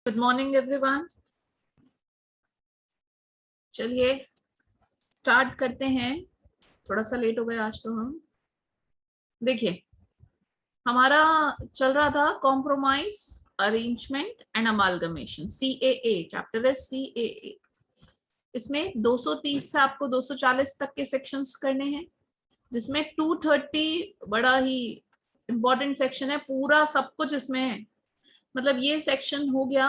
Good morning everyone. चलिए start करते हैं। थोड़ा सा लेट हो गया आज तो हम। देखिए हमारा चल रहा था compromise, arrangement and amalgamation, CAA chapter है CAA। इसमें 230 से आपको 240 तक के सेक्शंस करने हैं, जिसमें 230 बड़ा ही इंपॉर्टेंट सेक्शन है। पूरा सब कुछ इसमें है। मतलब ये सेक्शन हो गया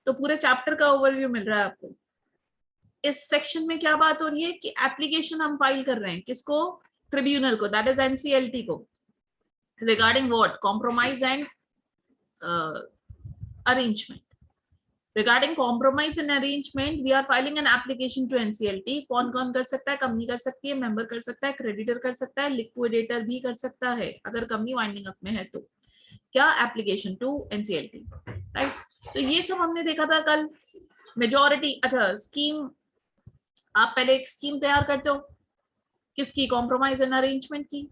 तो पूरे चैप्टर का ओवरव्यू मिल रहा है आपको। इस सेक्शन में क्या बात हो रही है कि एप्लीकेशन हम फाइल कर रहे हैं किसको? ट्रिब्यूनल को, दैट इज NCLT को, regarding what? Compromise and arrangement. Regarding compromise and arrangement we are filing an application to NCLT। कौन कौन कर सकता है? कंपनी कर सकती है, मेंबर कर सकता है, क्रेडिटर कर सकता है, लिक्विडेटर भी कर सकता है अगर कंपनी वाइंडिंग अप में है तो। क्या? Application to NCLT, right. तो ये सब हमने देखा था कल। मेजोरिटी, अच्छा स्कीम, आप पहले एक स्कीम तैयार करते हो किसकी? कॉम्प्रोमाइज एंड अरेंजमेंट की।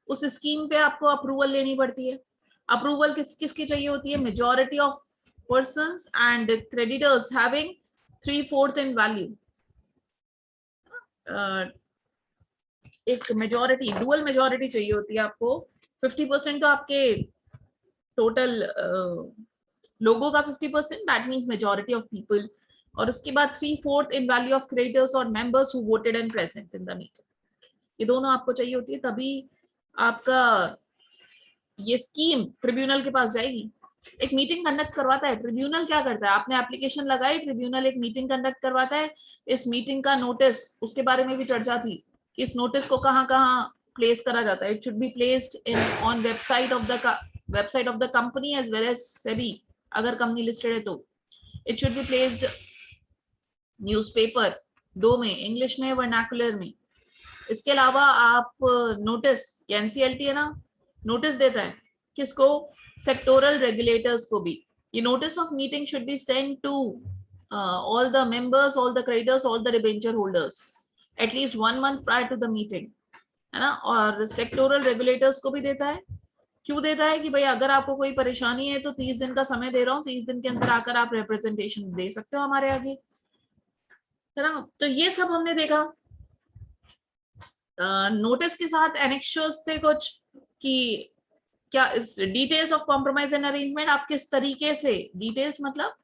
उस स्कीम पे आपको अप्रूवल लेनी पड़ती है। अप्रूवल किसकी चाहिए होती है? Majority of persons and creditors having 3/4 in value. एक मेजॉरिटी, डुअल मेजॉरिटी चाहिए होती है आपको। 50% तो आपके टोटल लोगों का 50%, that means majority of people. और उसके बाद 3/4 इन वैल्यू ऑफ क्रेडिटर्स और members who voted and present in the meeting. ये दोनों आपको चाहिए होती है, तभी आपका ये स्कीम ट्रिब्यूनल के पास जाएगी। एक मीटिंग कंडक्ट करवाता है ट्रिब्यूनल। क्या करता है? आपने एप्लीकेशन लगाई, ट्रिब्यूनल एक मीटिंग कंडक्ट करवाता है। इस मीटिंग का नोटिस, उसके बारे में भी चर्चा थी कि इस नोटिस को कहाँ कहाँ प्लेस करा जाता है। It should be placed in on website of the company as well as SEBI, अगर कंपनी लिस्टेड है तो। It should be placed newspaper, दो में, इंग्लिश में, वर्नाकुलर में। इसके अलावा आप नोटिस, NCLT है ना, नोटिस देता है किसको? सेक्टोरल रेगुलेटर्स को भी। ये notice of meeting should be send to all the members, all the creditors, all the debenture holders at least 1 month prior to the meeting, है ना। और सेक्टोरल रेगुलेटर्स को भी देता है। क्यों देता है? कि भाई अगर आपको कोई परेशानी है तो 30 दिन का समय दे रहा हूँ, 30 दिन के अंदर आकर आप रिप्रेजेंटेशन दे सकते हो हमारे आगे, है ना। तो ये सब हमने देखा। नोटिस के साथ एनेक्शर्स थे कुछ, कि क्या इस details of compromise and arrangement आप किस तरीके से, डिटेल्स मतलब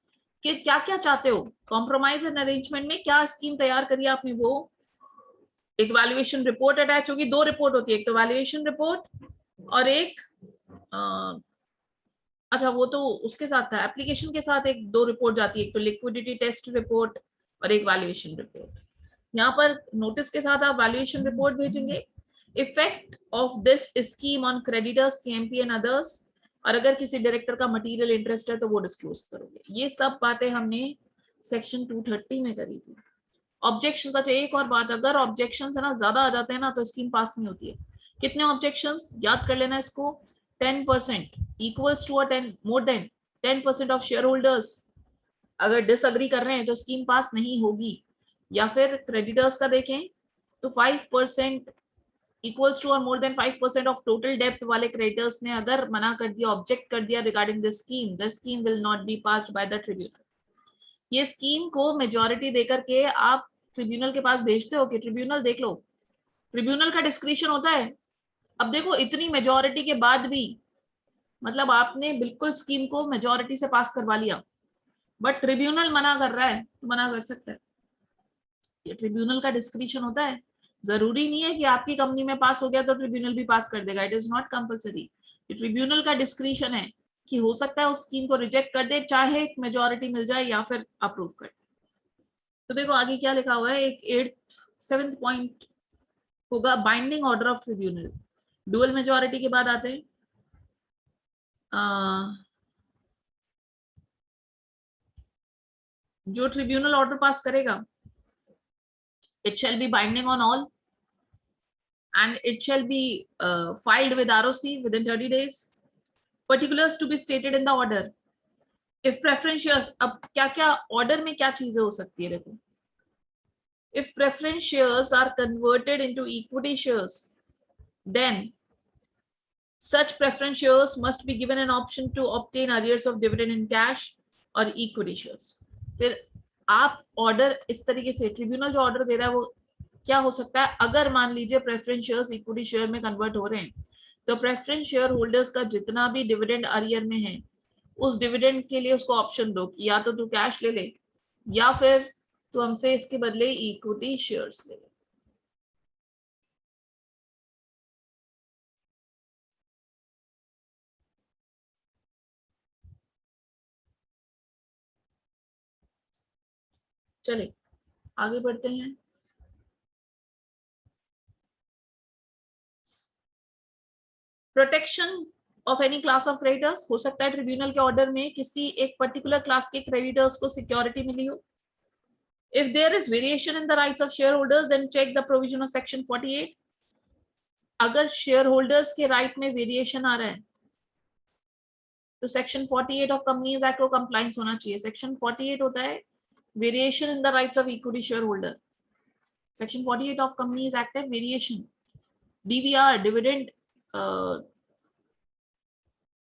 कि क्या क्या चाहते हो कॉम्प्रोमाइज एंड अरेंजमेंट में, क्या स्कीम तैयार करी आपने, वो एक वैल्यूएशन रिपोर्ट अटैच होगी। दो रिपोर्ट होती है, एक तो वैल्यूएशन रिपोर्ट और एक अच्छा वो तो उसके साथ था, एप्लीकेशन के साथ एक दो रिपोर्ट जाती है, एक तो लिक्विडिटी टेस्ट रिपोर्ट और एक वैल्यूएशन रिपोर्ट। यहाँ पर नोटिस के साथ आप वैल्यूएशन रिपोर्ट भेजेंगे। Effect of this scheme on creditors, KMP and others, और अगर किसी डायरेक्टर का मटेरियल इंटरेस्ट है तो वो डिस्क्लोज करोगे। ये सब बातें हमने सेक्शन 230 में करी थी। ऑब्जेक्शन, अच्छा एक और बात, अगर ऑब्जेक्शन है ना ज्यादा आ जाते हैं ना तो स्कीम पास नहीं होती है। कितने ऑब्जेक्शन याद कर लेना इसको? 10% equals to 10 more than 10% of share holders अगर डिसअग्री कर रहे हैं तो स्कीम पास नहीं होगी। या फिर क्रेडिटर्स का देखें तो 5% इक्वल्स टू और मोर देन 5% ऑफ टोटल डेप्ट वाले क्रेडिटर्स ने अगर मना कर दिया, ऑब्जेक्ट कर दिया regarding the scheme will not be passed by the tribunal. ये स्कीम को मेजॉरिटी देकर के आप ट्रिब्यूनल के पास भेजते हो कि ट्रिब्यूनल देख लो। ट्रिब्यूनल का डिस्क्रिप्शन होता है। अब देखो इतनी मेजॉरिटी के बाद भी, मतलब आपने बिल्कुल स्कीम को मेजॉरिटी से पास करवा लिया, बट ट्रिब्यूनल मना कर रहा है तो मना कर सकता है। ये ट्रिब्यूनल का डिस्क्रिप्शन होता है। जरूरी नहीं है कि आपकी कंपनी में पास हो गया तो ट्रिब्यूनल भी पास कर देगा, it is not compulsory. Tribunal का डिस्क्रिप्शन है कि हो सकता है उस स्कीम को रिजेक्ट कर दे, चाहे मेजॉरिटी मिल जाए या फिर अप्रूव कर दे। तो देखो आगे क्या लिखा हुआ है, एक 7th पॉइंट होगा binding order of tribunal. Dual majority के बाद आते हैं जो ट्रिब्यूनल ऑर्डर पास करेगा, it shall be binding on all and it shall be filed with ROC within 30 days. Particulars to be stated in the order. If preference shares, अब क्या क्या order में क्या चीजें हो सकती है देखो। If preference shares are converted into equity shares, then such preference shares must be given an option to obtain arrears of dividend in cash और इक्विटी शेयर्स। फिर आप ऑर्डर इस तरीके से, ट्रिब्यूनल जो ऑर्डर दे रहा है वो क्या हो सकता है, अगर मान लीजिए प्रेफरेंस शेयर्स इक्विटी शेयर में कन्वर्ट हो रहे हैं तो प्रेफरेंस शेयर होल्डर्स का जितना भी डिविडेंड अरियर में है उस डिविडेंड के लिए उसको ऑप्शन दो कि या तो तू कैश ले ले या फिर तू हमसे इसके बदले इक्विटी शेयर्स ले ले। चलिए आगे बढ़ते हैं। Protection of any class of creditors, हो सकता है ट्रिब्यूनल के ऑर्डर में किसी एक पर्टिकुलर क्लास के क्रेडिटर्स को सिक्योरिटी मिली हो। If there is variation in the rights of shareholders, then check the provision of section 48. अगर शेयर होल्डर्स के राइट में वेरिएशन आ रहा है तो सेक्शन 48 ऑफ कंपनीज एक्ट को कंप्लायंस होना चाहिए। सेक्शन 48 होता है variation in the rights of equity share holder. Section 48 of companies act है variation, DVR, dividend,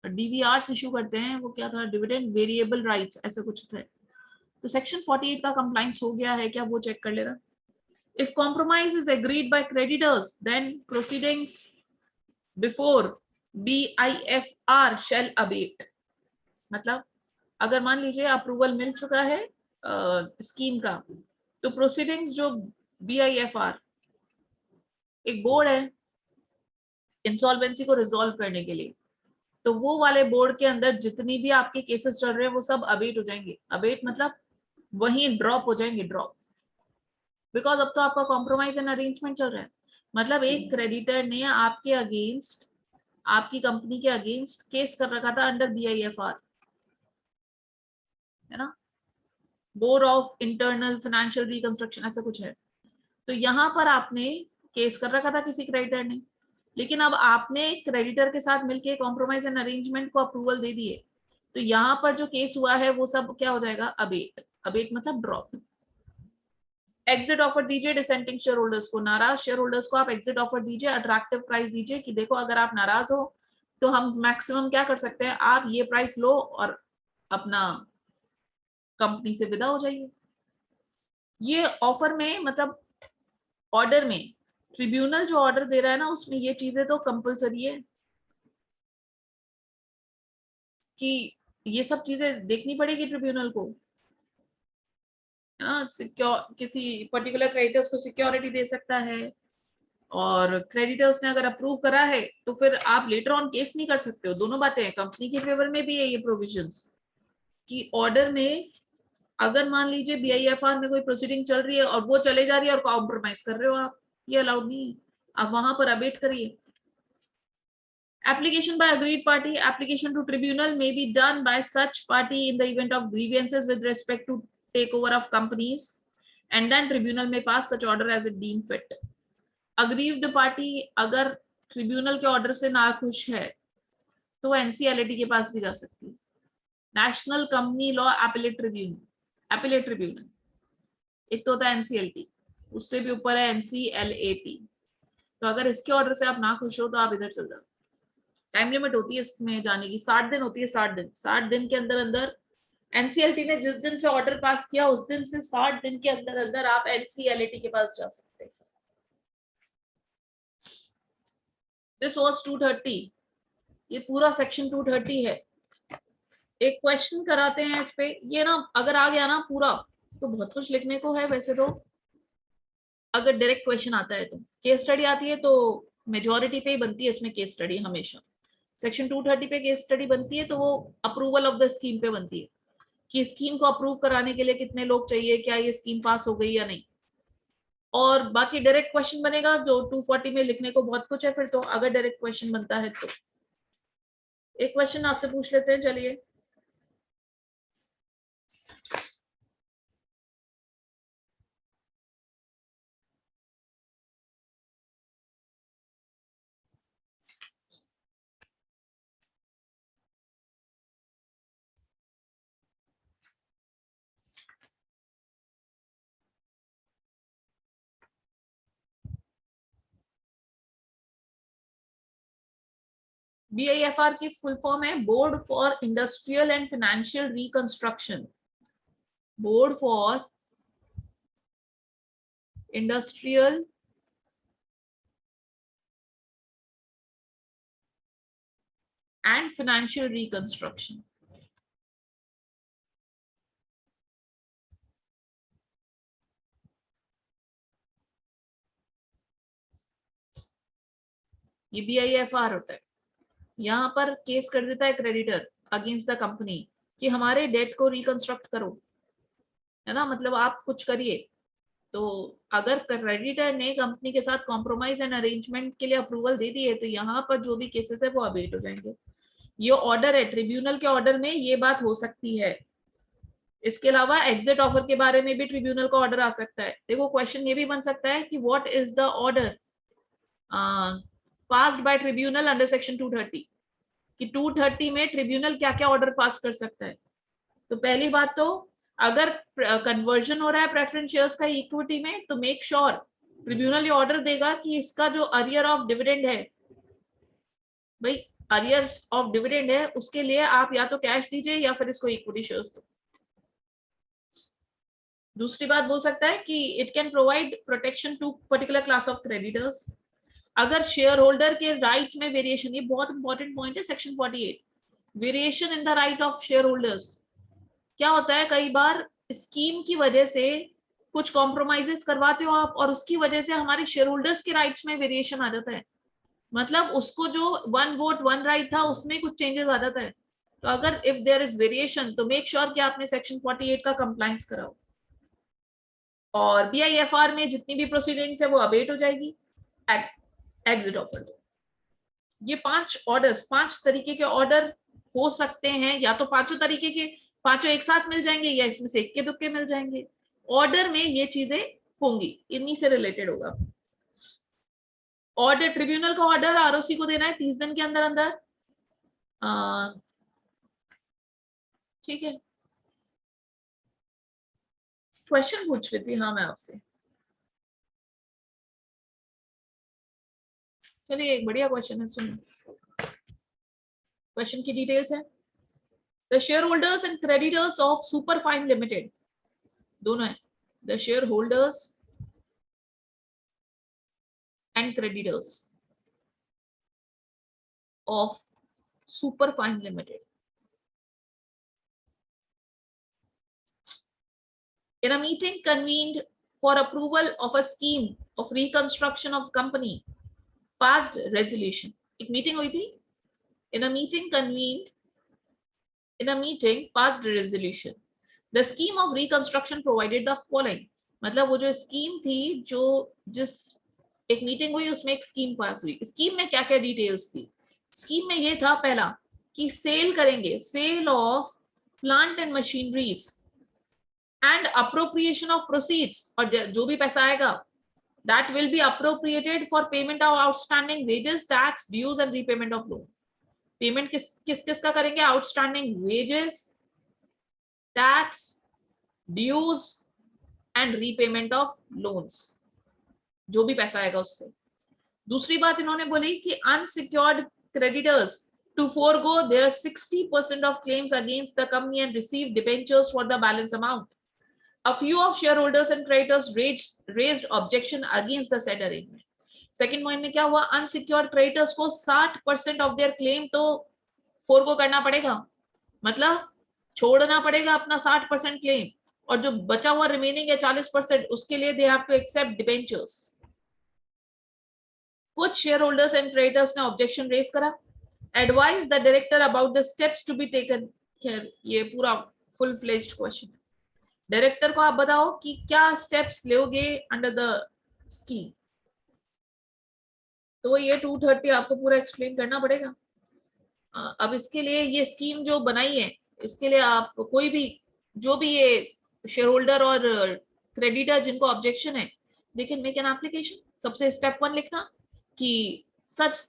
DVR issue करते हैं, वो क्या था, डिविडेंड वेरिएबल राइट्स ऐसा कुछ था। तो सेक्शन 48 का कंप्लायंस हो गया है क्या, वो चेक कर लेना। If compromise is agreed by creditors, then proceedings before BIFR shall abate। मतलब अगर मान लीजिए अप्रूवल मिल चुका है स्कीम का, तो प्रोसीडिंग्स जो BIFR एक बोर्ड है इंसॉल्वेंसी को रिजॉल्व करने के लिए, तो वो वाले बोर्ड के अंदर जितनी भी आपके केसेस चल रहे हैं वो सब अबेट हो जाएंगे। अबेट मतलब वहीं ड्रॉप हो जाएंगे, ड्रॉप, बिकॉज अब तो आपका कॉम्प्रोमाइज एंड अरेंजमेंट चल रहा है। मतलब एक क्रेडिटर ने आपके अगेंस्ट, आपकी कंपनी के अगेंस्ट केस कर रखा था अंडर BIFR, है ना, board of internal financial reconstruction ऐसा कुछ है। तो यहाँ पर आपने केस कर रखा था किसी क्रेडिटर ने, लेकिन अब आपने क्रेडिटर के साथ मिलके कॉम्प्रोमाइज एंड अरेंजमेंट को अप्रूवल दे दिए, तो यहाँ पर जो केस हुआ है वो सब क्या हो जाएगा, अबेट। अबेट मतलब ड्रॉप। एग्जिट ऑफर दीजिए डिसेंटिंग शेयर होल्डर्स को, नाराज शेयर होल्डर्स को आप एग्जिट ऑफर दीजिए, अट्रैक्टिव प्राइस दीजिए कि देखो अगर आप नाराज हो तो हम मैक्सिमम क्या कर सकते हैं, आप ये प्राइस लो और अपना कंपनी से विदा हो जाइए। ये ऑफर में मतलब ऑर्डर में ट्रिब्यूनल जो ऑर्डर दे रहा है ना उसमें ये चीजें तो कंपलसरी है कि ये सब चीजें देखनी पड़ेगी ट्रिब्यूनल को, है ना। किसी पर्टिकुलर क्रेडिटर्स को सिक्योरिटी दे सकता है, और क्रेडिटर्स ने अगर अप्रूव करा है तो फिर आप लेटर ऑन केस नहीं कर सकते हो। दोनों बातें हैं, कंपनी के फेवर में भी है ये प्रोविजंस कि ऑर्डर में अगर मान लीजिए BIFR में कोई प्रोसीडिंग चल रही है और वो चले जा रही है और कॉम्प्रोमाइज कर रहे हो आप, ये अलाउड नहीं है, आप वहां पर अबेट करिए। Application by agreed party, application to tribunal may be done by such party in the event of grievances with respect to takeover of companies, and then tribunal may pass such order as it deem fit। Aggrieved party अगर tribunal के order से नाखुश है तो वो NCLAT के पास भी जा सकती है, national company law appellate tribunal. Appellate tribunal एक तो होता है NCLT, उससे भी ऊपर है NCLAT। तो अगर इसके ऑर्डर से आप नाखुश हो तो आप इधर चल जाओ। टाइम लिमिट होती है इसमें जाने की, 60 दिन होती है। 60 दिन, 60 दिन के अंदर अंदर NCLT ने जिस दिन से ऑर्डर पास किया उस दिन से 60 दिन के अंदर अंदर आप NCLAT के पास जा सकते हैं। दिस वाज 230, ये पूरा सेक्शन 230 है। एक क्वेश्चन कराते हैं इस पे, ये ना अगर आ गया ना पूरा तो बहुत कुछ लिखने को है वैसे तो। अगर डायरेक्ट क्वेश्चन आता है तो केस स्टडी आती है तो मेजोरिटी पे ही बनती है इसमें केस स्टडी हमेशा। सेक्शन 230 पे केस स्टडी बनती है तो वो अप्रूवल ऑफ द स्कीम पे बनती है कि स्कीम को अप्रूव कराने के लिए कितने लोग चाहिए, क्या ये स्कीम पास हो गई या नहीं। और बाकी डायरेक्ट क्वेश्चन बनेगा जो 240 में लिखने को बहुत कुछ है फिर तो, अगर डायरेक्ट क्वेश्चन बनता है तो। एक क्वेश्चन आपसे पूछ लेते हैं, चलिए। BIFR की फुल फॉर्म है board for industrial and financial reconstruction. Board for industrial and financial reconstruction. ये BIFR होता है। यहाँ पर केस कर देता है क्रेडिटर अगेंस्ट द कंपनी कि हमारे डेट को रिकंस्ट्रक्ट करो, है ना, मतलब आप कुछ करिए। तो अगर क्रेडिटर ने कंपनी के साथ कॉम्प्रोमाइज एंड अरेंजमेंट के लिए अप्रूवल दे दी है तो यहाँ पर जो भी केसेस है वो अबेट हो जाएंगे। ये ऑर्डर है, ट्रिब्यूनल के ऑर्डर में ये बात हो सकती है। इसके अलावा एग्जिट ऑफर के बारे में भी ट्रिब्यूनल का ऑर्डर आ सकता है। देखो क्वेश्चन ये भी बन सकता है कि what is the order passed by tribunal under section 230, कि 230 में ट्रिब्यूनल क्या क्या ऑर्डर पास कर सकता है। तो पहली बात तो अगर कन्वर्जन हो रहा है प्रेफरेंस शेयर्स का इक्विटी में तो मेक श्योर ट्रिब्यूनल ये ऑर्डर देगा कि इसका जो अरियर ऑफ डिविडेंड है, भाई अरियर ऑफ डिविडेंड है उसके लिए आप या तो कैश दीजिए या फिर इसको इक्विटी शेयर्स दो। दूसरी बात बोल सकता है कि it can provide protection to particular class of creditors. अगर शेयर होल्डर के राइट में वेरिएशन, ये बहुत इंपॉर्टेंट पॉइंट है section 48, variation in the right of share holders. क्या होता है कई बार स्कीम की वजह से कुछ कॉम्प्रोमाइजेस करवाते हो आप और उसकी वजह से हमारे शेयर होल्डर्स के राइट्स में वेरिएशन आ जाता है, मतलब उसको जो 1 वोट 1 राइट था उसमें कुछ चेंजेस आ जाता है। तो अगर इफ देयर इज वेरिएशन तो मेक श्योर कि आपने सेक्शन 48 का कंप्लायंस कराओ। और BIFR में जितनी भी प्रोसीडिंग्स है वो अबेट हो जाएगी। एग्जिट ऑफर, ये 5 ऑर्डर्स, 5 तरीके के ऑर्डर हो सकते हैं, या तो पांचों तरीके के पांचों एक साथ मिल जाएंगे या इसमें से इक्के दुक्के मिल जाएंगे। ऑर्डर में ये चीजें होंगी, इन्हीं से रिलेटेड होगा। ऑर्डर, ट्रिब्यूनल का ऑर्डर ROC को देना है 30 दिन के अंदर अंदर। ठीक है, क्वेश्चन पूछ रही थी हाँ मैं आपसे, चलिए एक बढ़िया क्वेश्चन है, सुनो। क्वेश्चन की डिटेल्स है, the share holders and creditors of superfine limited, दोनों है, the share holders and creditors of Superfine Limited in a meeting convened for approval of a scheme of reconstruction of company passed resolution। एक meeting हुई थी, in a meeting convened, in a meeting passed resolution, the scheme of reconstruction provided the following। मतलब वो जो scheme थी, जो जिस एक मीटिंग हुई उसमें एक स्कीम पास हुई। स्कीम में क्या क्या डिटेल्स थी? स्कीम में ये था पहला कि सेल करेंगे, sale of plant and machineries and appropriation of proceeds, और जो भी पैसा आएगा that will be appropriated for payment of outstanding wages, tax, dues and repayment of loan. Payment किस का करेंगे? Outstanding wages, tax, dues and repayment of loans, जो भी पैसा आएगा उससे। दूसरी बात इन्होंने बोली कि unsecured creditors to forego their 60% of claims against the company and receive debentures for the balance amount. A few of shareholders and creditors raised objection against the said arrangement. Second point में क्या हुआ? Unsecured creditors को 60% of their claim तो forego करना पड़ेगा, मतलब छोड़ना पड़ेगा अपना 60% क्लेम, और जो बचा हुआ रिमेनिंग है 40% उसके लिए they have to accept debentures. कुछ शेयर होल्डर्स एंड क्रेडिटर्स ने ऑब्जेक्शन रेज करा, advise the director about the steps to be taken. खैर ये पूरा फुल फ्लेज्ड क्वेश्चन है, डायरेक्टर को आप बताओ कि क्या स्टेप्स लोगे अंडर द स्कीम। तो ये 230 आपको पूरा एक्सप्लेन करना पड़ेगा। अब इसके लिए ये स्कीम जो बनाई है इसके लिए आप कोई भी जो भी ये शेयर होल्डर और क्रेडिटर जिनको ऑब्जेक्शन है they can make an application. सबसे स्टेप 1 लिखना कि such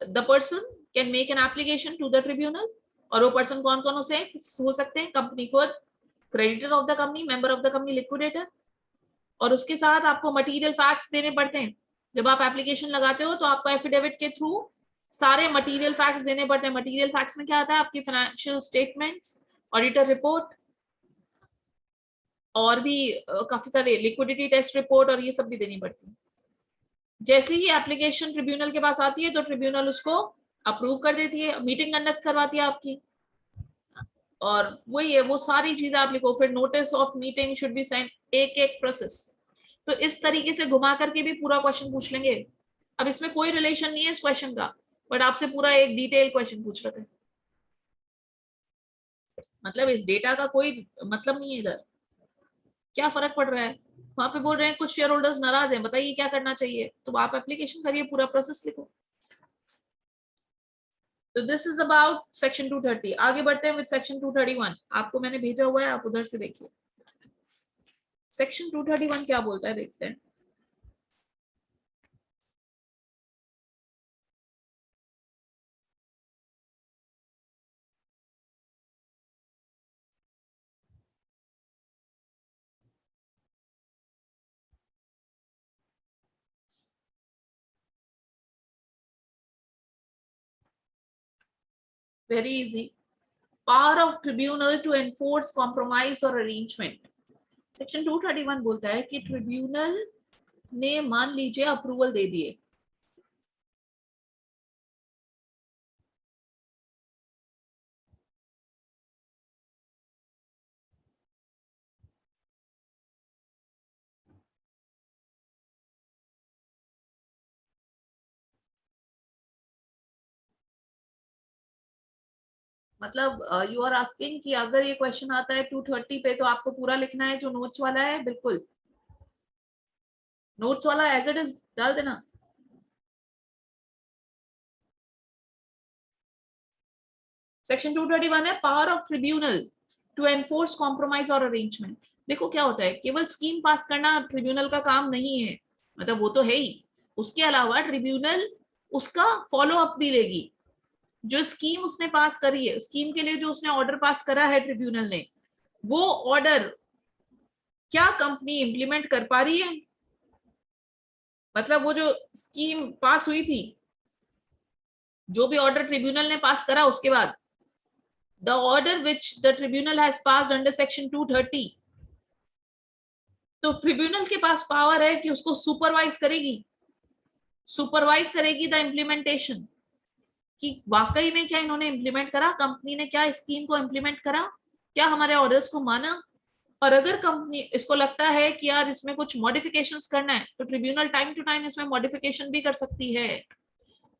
the person can make an application to the tribunal, और वो पर्सन कौन कौन हो सकते हैं? कंपनी को, creditor of the company, member of the company, liquidator. और उसके साथ आपको मटेरियल फैक्ट्स देने पड़ते हैं। जब आप एप्लीकेशन लगाते हो तो आपको एफिडेविट के थ्रू सारे मटेरियल फैक्ट्स देने पड़ते हैं। मटेरियल फैक्ट्स में क्या आता है, आपकी फाइनेंशियल स्टेटमेंट्स, ऑडिटर रिपोर्ट, और भी काफी सारे लिक्विडिटी टेस्ट रिपोर्ट, और ये सब भी देनी पड़ती है। जैसे ही एप्लीकेशन ट्रिब्यूनल के पास आती है तो ट्रिब्यूनल उसको अप्रूव कर देती है, मीटिंग कंडक्ट करवाती है आपकी, और वही है, वो सारी चीजें आप लिखो। फिर notice of meeting should be send, एक एक प्रोसेस। तो इस तरीके से घुमा करके भी पूरा क्वेश्चन पूछ लेंगे। अब इसमें कोई रिलेशन नहीं है इस क्वेश्चन का, बट आपसे पूरा एक डिटेल क्वेश्चन पूछ रहे थे। मतलब इस डेटा का कोई मतलब नहीं है इधर, क्या फर्क पड़ रहा है। वहां पे बोल रहे हैं कुछ शेयर होल्डर्स नाराज हैं, बताइए क्या करना चाहिए, तो आप एप्लीकेशन करिए, पूरा प्रोसेस लिखो। तो दिस इज अबाउट सेक्शन 230। आगे बढ़ते हैं विद सेक्शन 231। आपको मैंने भेजा हुआ है, आप उधर से देखिए। सेक्शन 231 क्या बोलता है, देखते हैं। Very easy. Power of tribunal to enforce compromise और अरेंजमेंट। सेक्शन 231 बोलता है कि ट्रिब्यूनल ने मान लीजिए अप्रूवल दे दिए, मतलब यू आर आस्किंग कि अगर ये क्वेश्चन आता है 230 पे तो आपको पूरा लिखना है जो नोट्स वाला है, बिल्कुल नोट्स वाला एज इट इज डाल देना। सेक्शन 231 है power of tribunal to enforce compromise और अरेंजमेंट। देखो क्या होता है, केवल स्कीम पास करना ट्रिब्यूनल का काम नहीं है, मतलब वो तो है ही, उसके अलावा ट्रिब्यूनल उसका फॉलो अप भी लेगी। जो स्कीम उसने पास करी है, स्कीम के लिए जो उसने ऑर्डर पास करा है ट्रिब्यूनल ने, वो ऑर्डर क्या कंपनी इंप्लीमेंट कर पा रही है। मतलब वो जो स्कीम पास हुई थी, जो भी ऑर्डर ट्रिब्यूनल ने पास करा, उसके बाद the order which the tribunal has passed under section 230, तो ट्रिब्यूनल के पास पावर है कि उसको सुपरवाइज करेगी द इम्प्लीमेंटेशन, कि वाकई में क्या इन्होंने इंप्लीमेंट करा, कंपनी ने क्या स्कीम को इंप्लीमेंट करा, क्या हमारे ऑर्डर्स को माना। और अगर कंपनी इसको लगता है कि यार इसमें कुछ मॉडिफिकेशंस करना है, तो ट्रिब्यूनल टाइम टू टाइम इसमें मॉडिफिकेशन भी कर सकती है।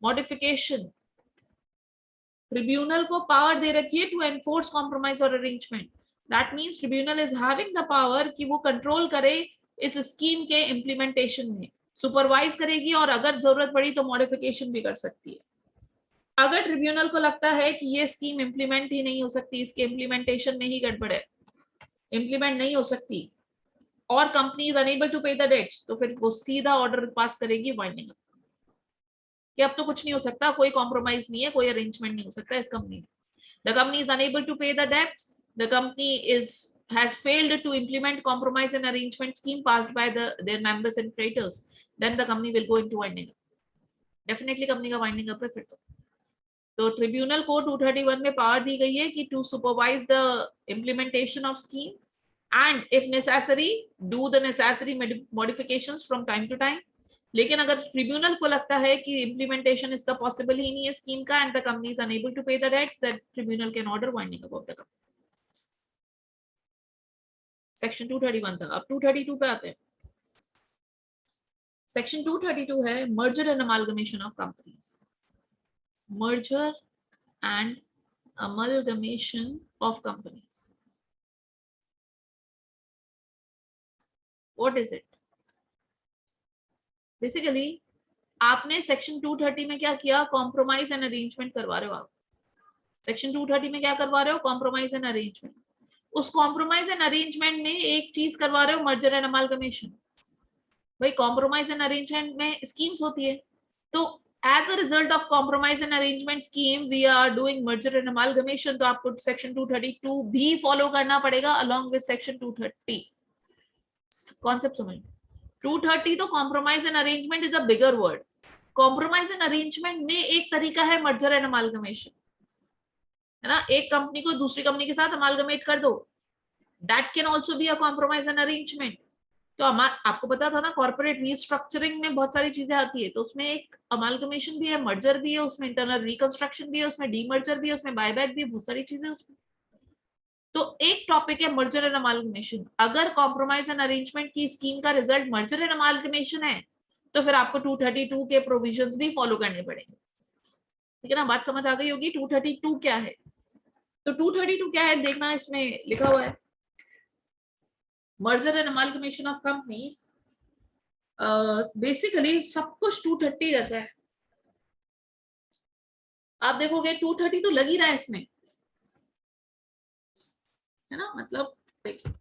मॉडिफिकेशन, ट्रिब्यूनल को पावर दे रखी है टू एनफोर्स कॉम्प्रोमाइज और arrangement. That means tribunal is having the power कि वो कंट्रोल करे इस स्कीम के इंप्लीमेंटेशन में, सुपरवाइज करेगी, और अगर जरूरत पड़ी तो मॉडिफिकेशन भी कर सकती है। अगर ट्रिब्यूनल को लगता है कि ये स्कीम इंप्लीमेंट ही नहीं हो सकती, इसके इंप्लीमेंटेशन में ही गड़बड़ है, इंप्लीमेंट नहीं हो सकती, और company is unable to pay the dates, तो फिर वो सीधा ऑर्डर पास करेगी वाइंडिंग अप कि अब तो कुछ नहीं हो सकता, कोई कॉम्प्रोमाइज नहीं है, कोई अरेंजमेंट नहीं हो सकता इस कंपनी में। The company is unable to pay the debts, the company is has failed to implement compromise and arrangement scheme passed by their members and creditors, then the company will go into winding up। Definitely company का winding up है फिर तो tribunal को 231 में power दी गई है कि to supervise the implementation of scheme and if necessary do the necessary modifications from time to time. लेकिन अगर ट्रिब्यूनल को लगता है कि इम्प्लीमेंटेशन इसका पॉसिबल ही नहीं है स्कीम का, and the company is unable to pay the debts, that tribunal can order winding up of the company. Section 231 था। अब 232 पे आते हैं। सेक्शन 232 है merger and amalgamation of companies. merger and amalgamation of companies. What is it? Basically, आपने section 230 में क्या किया, कॉम्प्रोमाइज एंड अरेंजमेंट करवा रहे हो आप। सेक्शन 230 में क्या करवा रहे हो, कॉम्प्रोमाइज एंड अरेंजमेंट। उस कॉम्प्रोमाइज एंड अरेंजमेंट में एक चीज करवा रहे हो, मर्जर एंड अमालगमेशन। भाई कॉम्प्रोमाइज एंड अरेंजमेंट में स्कीम्स होती है, तो as a result of compromise and arrangement scheme we are doing merger and amalgamation, तो आपको section 232 भी follow करना पड़ेगा along with section 230। कॉन्सेप्ट समझ, 230 तो compromise and arrangement is a bigger word, compromise and arrangement में एक तरीका है मर्जर एंड अमालगमेशन, है ना, एक कंपनी को दूसरी कंपनी के साथ अमालगमेट कर दो, that can also be a compromise and arrangement. तो आपको पता था ना कॉर्पोरेट रीस्ट्रक्चरिंग में बहुत सारी चीजें आती है, तो उसमें एक अमालगमेशन भी है, मर्जर भी है, उसमें इंटरनल रिकंस्ट्रक्शन भी है, उसमें डीमर्जर भी है, उसमें बायबैक भी है, बहुत सारी चीजें उसमें। तो एक टॉपिक है मर्जर एंड अमालगमेशन। अगर कॉम्प्रोमाइज एंड अरेंजमेंट की स्कीम का रिजल्ट मर्जर एंड अमालगमेशन है तो फिर आपको 232 के प्रोविजंस भी फॉलो करने पड़ेंगे, ठीक है ना, बात समझ आ गई होगी। 232 क्या है, तो 232 क्या है देखना, इसमें लिखा हुआ है merger and amalgamation of companies. Basically सब कुछ 230 जैसा है, आप देखोगे 230 तो लग ही रहा है इसमें, है ना, मतलब देखिए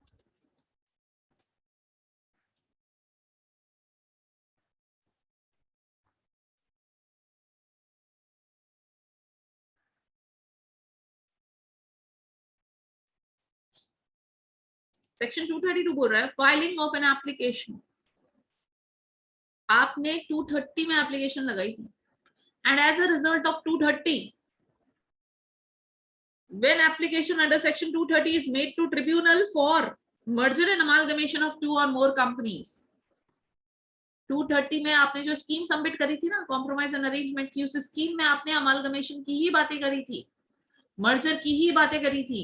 सेक्शन 232 बोल रहा है फाइलिंग ऑफ एन एप्लीकेशन। आपने 230 में एप्लीकेशन लगाई थी and as a result of 230 when application under section 230 is made to tribunal for merger and amalgamation of two or more companies। 230 में आपने जो स्कीम सबमिट करी थी ना कॉम्प्रोमाइज एंड अरेंजमेंट की, उस स्कीम में आपने अमालगमेशन की ही बातें करी थी, मर्जर की ही बातें करी थी।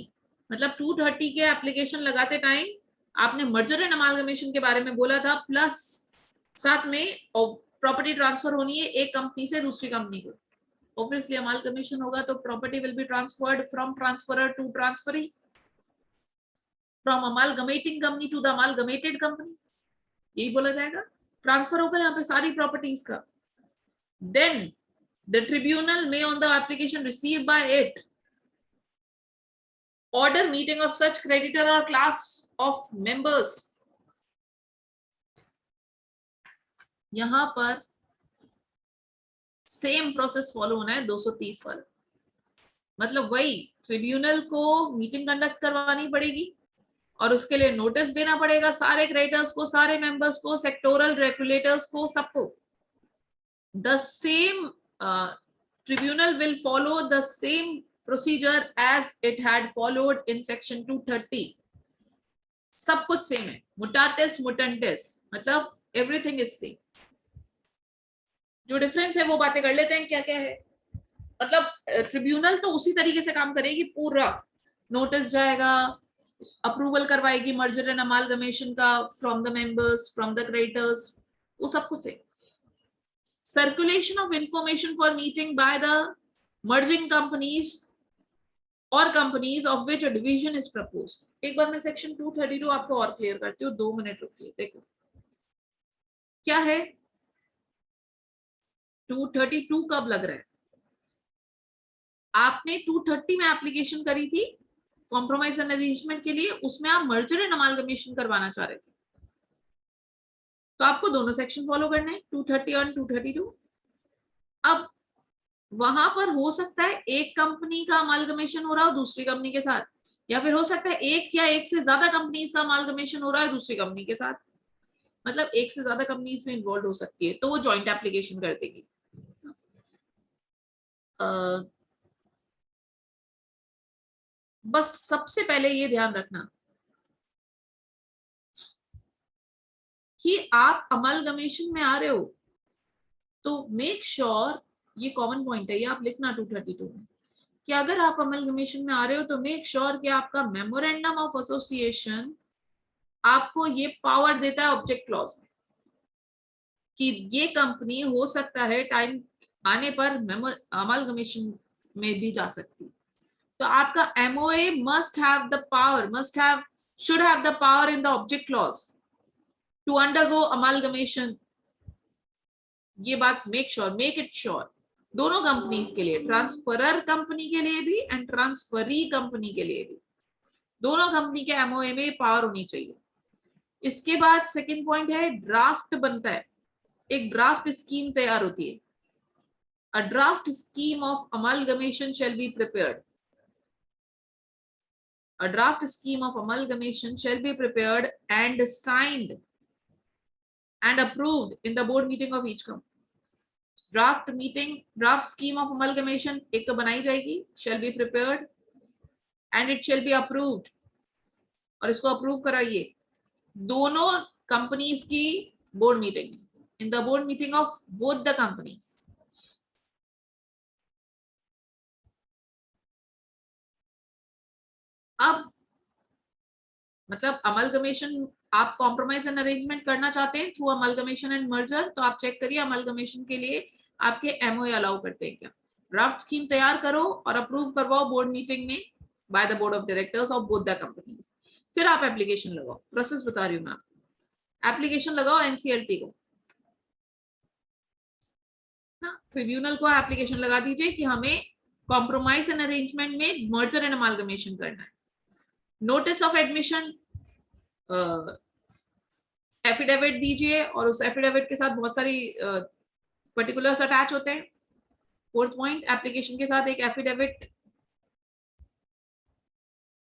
मतलब 230 के एप्लीकेशन लगाते टाइम आपने मर्जर एंड अमालगमेशन के बारे में बोला था, प्लस साथ में प्रॉपर्टी ट्रांसफर होनी है एक कंपनी से दूसरी कंपनी को। Obviously amalgamation होगा तो property will be transferred from transferor to transferee, from amalgamating company to the amalgamated company, यही बोला जाएगा। ट्रांसफर होगा यहाँ पे सारी प्रॉपर्टीज का। Then the tribunal may on the application received by it order meeting of such creditor or class of members। यहाँ पर सेम प्रोसेस फॉलो होना है 230 वाला, मतलब वही ट्रिब्यूनल को मीटिंग कंडक्ट करवानी पड़ेगी और उसके लिए नोटिस देना पड़ेगा सारे क्रेडिटर्स को, सारे मेंबर्स को, सेक्टोरल रेगुलेटर्स को, सबको। The same tribunal will follow the same procedure as it had followed in section 230। सब कुछ सेम है, मुटाटिस मुटेंटिस, मतलब एवरीथिंग इज सेम। जो डिफरेंस है वो बातें कर लेते हैं क्या क्या है। मतलब ट्रिब्यूनल तो उसी तरीके से काम करेगी, पूरा नोटिस जाएगा, अप्रूवल करवाएगी मर्जर एंड अमालगमेशन का from the members, from the creditors, वो सब कुछ है। Circulation of information for meeting by the merging companies और companies of which a division is proposed. एक बार मैं सेक्शन 232 आपको और क्लियर करती हूँ, 2 मिनट रुकिए। देखो क्या है 232 कब लग रहा है, आपने 230 में एप्लीकेशन करी थी कॉम्प्रोमाइज एंड अरेंजमेंट के लिए, उसमें आप मर्जर एंड अमालगमेशन करवाना चाह रहे थे, तो आपको दोनों सेक्शन फॉलो करने हैं 230 और 232। अब वहां पर हो सकता है एक कंपनी का अमालगमेशन हो रहा हो दूसरी कंपनी के साथ, या फिर हो सकता है एक या एक से ज्यादा कंपनीज का अमालगमेशन हो रहा है दूसरी कंपनी के साथ, मतलब एक से ज्यादा कंपनीज में इन्वॉल्व हो सकती है, तो वो जॉइंट एप्लीकेशन कर देगी। बस सबसे पहले ये ध्यान रखना कि आप अमालगमेशन में आ रहे हो तो मेक श्योर, ये कॉमन पॉइंट है, ये आप लिखना 232 में, कि अगर आप अमलगमेशन में आ रहे हो तो मेक श्योर कि आपका मेमोरेंडम ऑफ एसोसिएशन आपको ये पावर देता है ऑब्जेक्ट क्लॉज में कि ये कंपनी हो सकता है टाइम आने पर अमलगमेशन में भी जा सकती है। तो आपका MOA must have the power, should have the power in the object clause to undergo amalgamation. ये बात make sure, make it sure दोनों कंपनीज के लिए, ट्रांसफरर कंपनी के लिए भी एंड ट्रांसफरी कंपनी के लिए भी, दोनों कंपनी के एमओए में पावर होनी चाहिए। इसके बाद सेकंड पॉइंट है ड्राफ्ट बनता है, एक ड्राफ्ट स्कीम तैयार होती है। A draft scheme of amalgamation shall be prepared, a draft scheme of amalgamation shall be prepared and signed and approved in the board meeting of each company। Draft scheme of amalgamation एक तो बनाई जाएगी, shall be prepared and it shall be approved, और इसको approve कराइए दोनों companies की board meeting, in the board meeting of both the companies. अब मतलब अमलगमेशन आप कॉम्प्रोमाइज एंड अरेंजमेंट करना चाहते हैं थ्रू अमलगमेशन एंड मर्जर, तो आप चेक करिए अमलगमेशन के लिए आपके एमओए अलाउ करते हैं क्या। ड्राफ्ट स्कीम तैयार करो और अप्रूव करवाओ बोर्ड मीटिंग में by the board of directors of both the companies. फिर आप एप्लीकेशन लगाओ, प्रोसेस बता रही हूँ मैं आपको। एप्लीकेशन लगाओ एनसीएलटी को ना, ट्रिब्यूनल को एप्लीकेशन लगा दीजिए कि हमें कॉम्प्रोमाइज एंड अरेंजमेंट में मर्जर एंड अमालगमेशन करना है। नोटिस ऑफ एडमिशन एफिडेविट दीजिए, और उस एफिडेविट के साथ बहुत सारी पर्टिकुलर्स अटैच होते हैं। फोर्थ पॉइंट, एप्लीकेशन के साथ एक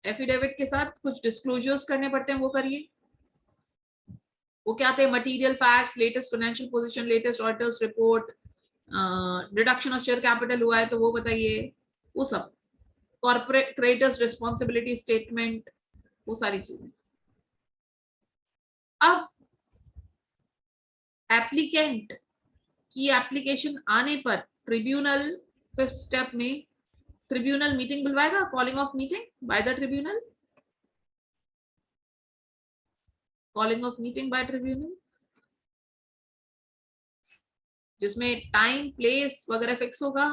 एफिडेविट के साथ कुछ डिस्क्लोजर्स करने पड़ते हैं, वो करिए। वो क्या आते हैं, material facts, latest financial position, latest auditors report, reduction of share capital हुआ है तो वो बताइए, वो सब। कॉर्पोरेट क्रेडिटर्स रिस्पॉन्सिबिलिटी स्टेटमेंट, वो सारी चीजें। अब एप्लीकेंट की एप्लीकेशन आने पर ट्रिब्यूनल फिफ्थ स्टेप में ट्रिब्यूनल मीटिंग बुलवाएगा, calling of meeting by the tribunal, calling of meeting by tribunal, जिसमें टाइम प्लेस वगैरह फिक्स होगा,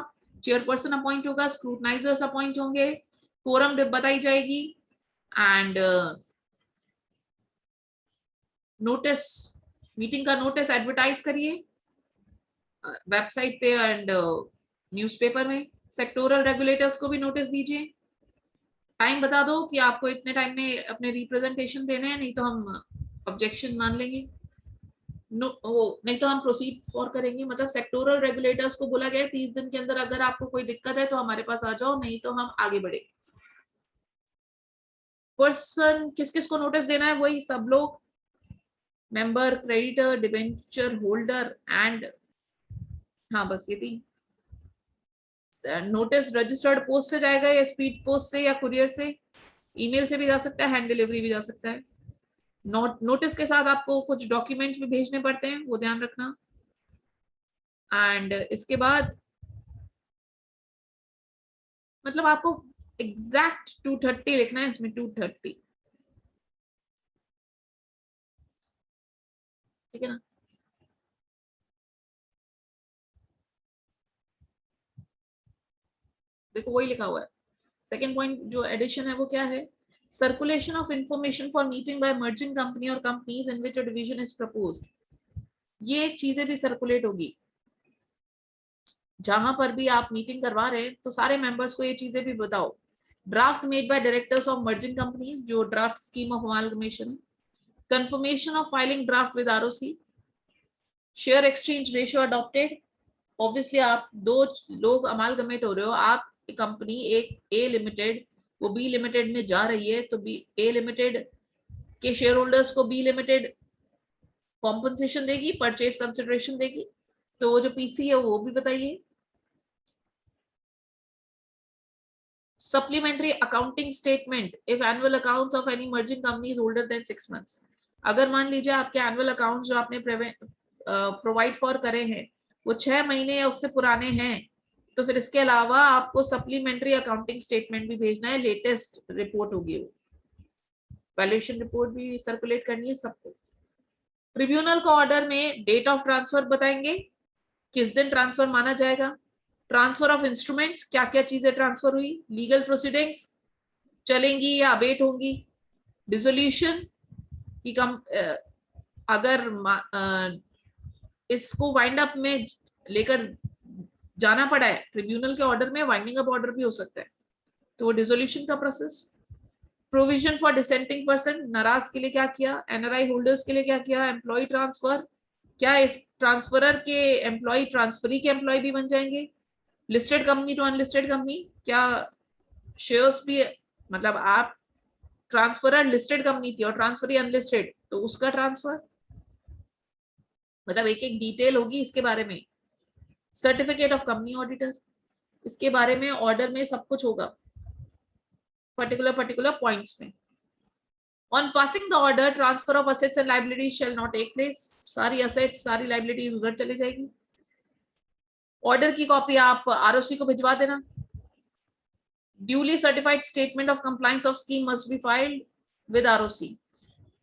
चेयरपर्सन अपॉइंट होगा, स्क्रूटनाइजर्स अपॉइंट होंगे, कोरम बताई जाएगी, एंड नोटिस, मीटिंग का नोटिस एडवर्टाइज करिए वेबसाइट पे एंड न्यूज़पेपर में। सेक्टोरल रेगुलेटर्स को भी नोटिस दीजिए, टाइम बता दो कि आपको इतने टाइम में अपने रिप्रेजेंटेशन देने हैं, नहीं तो हम ऑब्जेक्शन मान लेंगे, नहीं तो हम प्रोसीड फॉर करेंगे। मतलब सेक्टोरल रेगुलेटर्स को बोला गया है 30 दिन के अंदर अगर आपको कोई दिक्कत है तो हमारे पास आ जाओ, नहीं तो हम आगे बढ़े। पर्सन किस किस को नोटिस देना है, वही सब लोग, member, creditor, debenture holder and, हाँ बस ये तीन। नोटिस रजिस्टर्ड पोस्ट से जाएगा या स्पीड पोस्ट से या कुरियर से, ईमेल से भी जा सकता है, हैंड डिलीवरी भी जा सकता है। नोटिस के साथ आपको कुछ डॉक्यूमेंट भी भेजने पड़ते हैं, वो ध्यान रखना। एंड इसके बाद मतलब आपको एग्जैक्ट 230 लिखना है इसमें, 230, ठीक है ना। देखो वही लिखा हुआ है। सेकेंड पॉइंट जो एडिशन है वो क्या है, circulation of information for meeting by merging company और companies in which a division is proposed. ये चीजें भी सर्कुलेट होगी, जहां पर भी आप मीटिंग करवा रहे हैं तो सारे मेंबर्स को ये चीजें भी बताओ। Draft made by directors of merging companies, जो draft scheme of amalgamation, confirmation of filing draft with ROC, share exchange ratio adopted. Obviously आप दो लोग अमालगमेट हो रहे हो, आप कंपनी एक ए लिमिटेड वो बी लिमिटेड में जा रही है, तो बी ए लिमिटेड के शेयर होल्डर्स को बी लिमिटेड कॉम्पनसेशन देगी, परचेज कंसिडरेशन देगी, तो वो जो पीसी है वो भी बताइए। Supplementary accounting statement if annual accounts of any merging company is older than 6 months। अगर मान लीजिए आपके एनुअल अकाउंट्स जो आपने प्रोवाइड फॉर करे हैं वो 6 महीने या उससे पुराने हैं, तो फिर इसके अलावा आपको सप्लीमेंट्री अकाउंटिंग स्टेटमेंट भी भेजना है, लेटेस्ट रिपोर्ट होगी वो, वैल्यूएशन रिपोर्ट भी सर्कुलेट करनी है सबको। ट्रिब्यूनल को ऑर्डर में डेट ऑफ ट्रांसफर बताएंगे, किस दिन ट्रांसफर माना जाएगा, ट्रांसफर ऑफ इंस्ट्रूमेंट्स, क्या क्या चीजें ट्रांसफर हुई, लीगल प्रोसीडिंग्स चलेंगी या अबेट होंगी, डिसोल्यूशन की कम अगर इसको वाइंड अप में लेकर जाना पड़ा है, ट्रिब्यूनल के ऑर्डर में वाइंडिंग अप ऑर्डर भी हो सकता है, तो वो डिसोल्यूशन का process. Provision for dissenting person, नाराज के लिए क्या किया, एनआरआई होल्डर्स के लिए क्या किया, एम्प्लॉय ट्रांसफर, क्या इस ट्रांसफरर के एम्प्लॉय ट्रांसफरी के एम्प्लॉय भी बन जाएंगे, listed company to unlisted company, क्या शेयर्स भी, मतलब आप ट्रांसफरर लिस्टेड कंपनी थी और ट्रांसफरी अनलिस्टेड, तो उसका ट्रांसफर, मतलब एक एक डिटेल होगी इसके बारे में। सर्टिफिकेट ऑफ कंपनी ऑडिटर, इसके बारे में ऑर्डर में सब कुछ होगा पर्टिकुलर पॉइंट्स में। On passing the order transfer of assets and liabilities shall not take place, सारी असेट्स सारी लाइबिलिटीज उधर चली जाएगी। ऑर्डर की कॉपी आप आरओसी को भिजवा देना। Duly certified statement of compliance of scheme must be filed with ROC.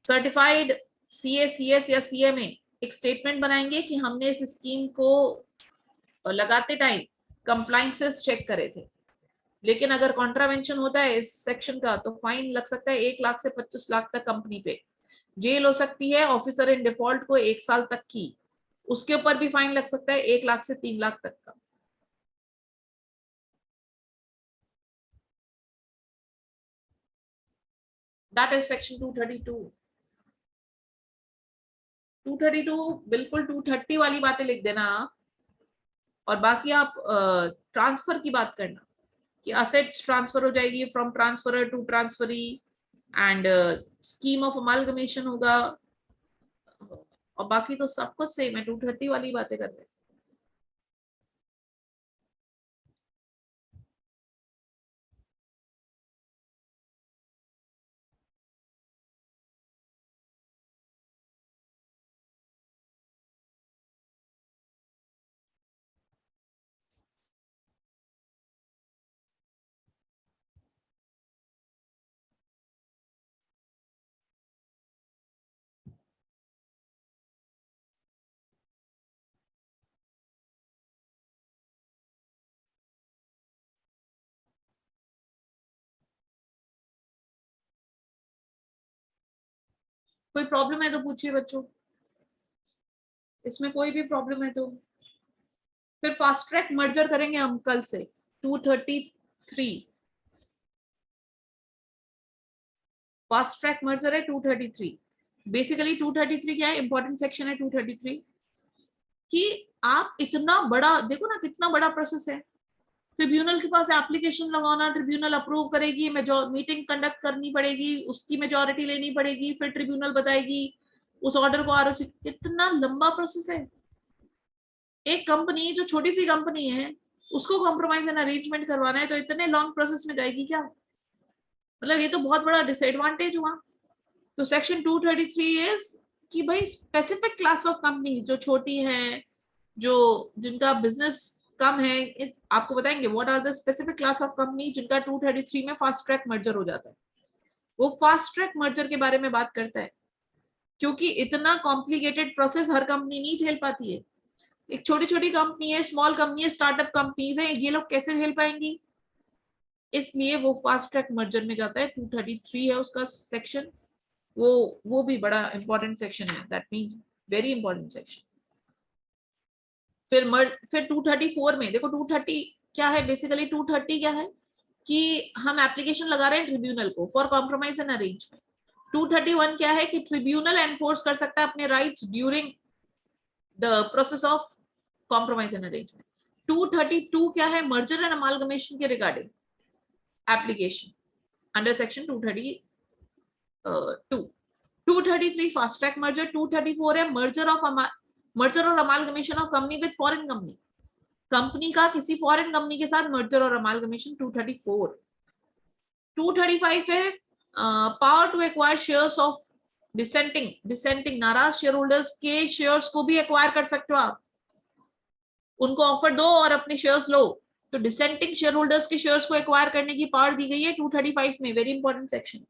Certified CA, CS या सीएमए एक स्टेटमेंट बनाएंगे कि हमने इस स्कीम को लगाते टाइम कंप्लायंसेस चेक करे थे, लेकिन अगर कॉन्ट्रावेंशन होता है इस सेक्शन का तो फाइन लग सकता है 1 लाख से 25 लाख तक, कंपनी पे जेल हो सकती है, ऑफिसर इन डिफॉल्ट को 1 साल तक की, उसके ऊपर भी फाइन लग सकता है 1 लाख से 3 लाख तक का। That is section 232। 232 बिल्कुल 230 वाली बातें लिख देना आप, और बाकी आप ट्रांसफर की बात करना कि असेट्स ट्रांसफर हो जाएगी from transferor to transferee, and scheme of amalgamation होगा, और बाकी तो सब कुछ सेम है, 230 वाली बातें कर रहे हैं। कोई प्रॉब्लम है तो पूछिए बच्चों, इसमें कोई भी प्रॉब्लम है तो। फिर फास्ट ट्रैक मर्जर करेंगे हम कल से 233, फास्ट ट्रैक मर्जर है 233। बेसिकली 233 क्या है, इंपॉर्टेंट सेक्शन है 233 कि आप इतना बड़ा देखो ना, कितना बड़ा प्रोसेस है। ट्रिब्यूनल के पास एप्लीकेशन लगाना, ट्रिब्यूनल अप्रूव करेगी, मीटिंग कंडक्ट करनी पड़ेगी, उसकी मेजोरिटी लेनी पड़ेगी, फिर ट्रिब्यूनल बताएगी उस ऑर्डर को आरओसी, कितना लंबा प्रोसेस है। एक कंपनी जो छोटी सी कंपनी है उसको कॉम्प्रोमाइज एंड अरेंजमेंट करवाना है तो इतने लॉन्ग प्रोसेस में जाएगी क्या, मतलब ये तो बहुत बड़ा डिसएडवांटेज हुआ। तो सेक्शन 233 इज कि भाई स्पेसिफिक क्लास ऑफ कंपनी जो छोटी है, जो जिनका बिजनेस कम है, इस आपको बताएंगे what are the specific class of company जिनका 233 में फास्ट ट्रैक मर्जर हो जाता है। वो फास्ट ट्रैक मर्जर के बारे में बात करता है, क्योंकि इतना कॉम्प्लिकेटेड प्रोसेस हर कंपनी नहीं झेल पाती है। एक छोटी छोटी कंपनी है, स्मॉल कंपनी है, स्टार्टअप कंपनीज है, ये लोग कैसे झेल पाएंगी, इसलिए वो फास्ट ट्रैक मर्जर में जाता है। 233 है उसका सेक्शन, वो भी बड़ा इंपॉर्टेंट सेक्शन है, that means very important section. फिर 234 में देखो 230 क्या है, बेसिकली 230 क्या है कि हम एप्लीकेशन लगा रहे हैं ट्रिब्यूनल को फॉर कॉम्प्रोमाइज एंड अरेंजमेंट। 231 क्या है कि ट्रिब्यूनल एनफोर्स कर सकता है अपने rights during the process of compromise and arrangement. 232 क्या है, मर्जर एंड अमालगमेशन के regarding application under section 232। 233 fast track merger. 234 है मर्जर और amalgamation of company with foreign company, company का किसी फॉरेन कंपनी के साथ मर्जर और अमालगमेशन 234। 235 है power to acquire shares of dissenting नाराज शेयर होल्डर्स के शेयर्स को भी एक्वायर कर सकते हो आप, उनको ऑफर दो और अपने शेयर्स लो, तो डिसेंटिंग शेयर होल्डर्स के शेयर्स को एक्वायर करने की पावर दी गई है 235 में, वेरी इंपॉर्टेंट सेक्शन।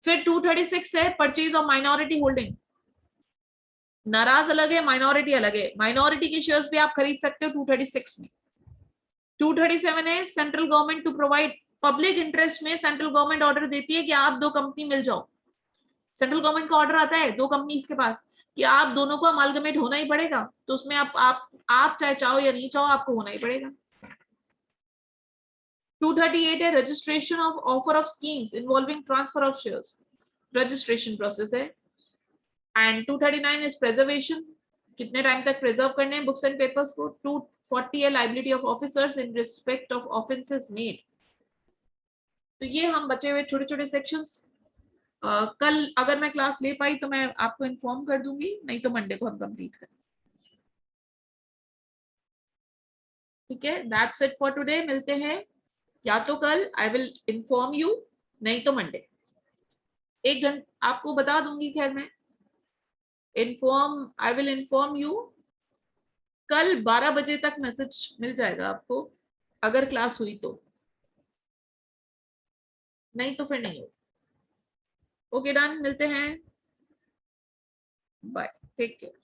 फिर 236 है परचेज ऑफ माइनॉरिटी होल्डिंग, नाराज अलग है, माइनॉरिटी अलग है, माइनॉरिटी के शेयर्स भी आप खरीद सकते हो 236 में। 237 है central government to provide, public interest में सेंट्रल गवर्नमेंट ऑर्डर देती है कि आप दो कंपनी मिल जाओ, सेंट्रल गवर्नमेंट का ऑर्डर आता है दो कंपनीज के पास कि आप दोनों को अमालगमेट होना ही पड़ेगा, तो उसमें आप चाहे चाहो या नहीं चाहो आपको होना ही पड़ेगा। 238 है registration of offer of schemes involving transfer of shares, registration process है। एंड 239 इज प्रेजर्वेशन, कितने टाइम तक प्रिजर्व करने हैं बुक्स एंड पेपर्स को। 240 है liability of officers in respect of offences made. तो ये हम बचे हुए छोटे छोटे सेक्शंस, कल अगर मैं क्लास ले पाई तो मैं आपको इन्फॉर्म कर दूंगी, नहीं तो मंडे को हम कंप्लीट करें। ठीक है, दैट्स इट फॉर टुडे। मिलते हैं या तो कल, आई विल इन्फॉर्म यू, नहीं तो मंडे। 1 घंटा आपको बता दूंगी, खैर मैं आई विल इन्फॉर्म यू कल 12 बजे तक। मैसेज मिल जाएगा आपको अगर क्लास हुई तो, नहीं तो फिर नहीं हो। ओके डन, मिलते हैं, बाय, टेक केयर।